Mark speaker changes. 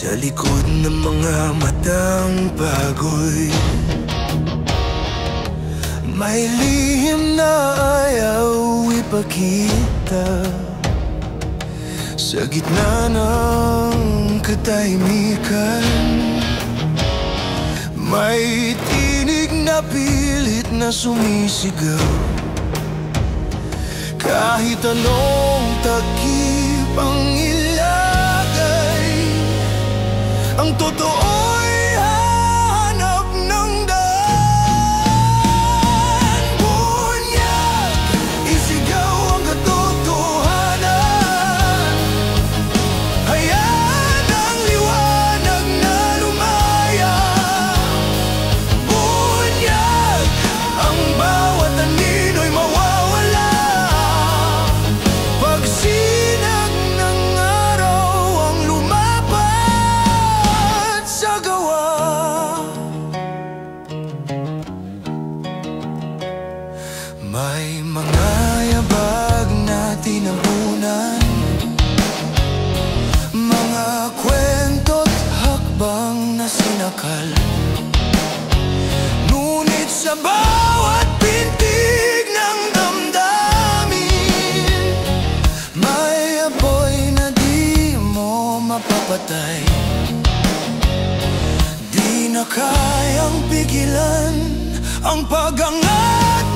Speaker 1: Sa likod ng mga matang bagoy, may lihim na ayaw ipakita. Sa gitna ng katahimikan, may tinig na pilit na sumisigaw. Kahit anong takip ang ilagay, ang totoo'y hanap ng daan. Bunyag, isigaw ang katotohanan. Hayaan ang liwanag na lumaya. Bunyag, ang bawat anino'y mawawala. Pagsinag ng araw ang lumapat sa gawa. May mga yabag na tinabunan, mga kwento't hakbang na sinakal. Ngunit sa bawat pintig ng damdamin, may apoy na di mo mapapatay. Di na kayang pigilan ang pag-angat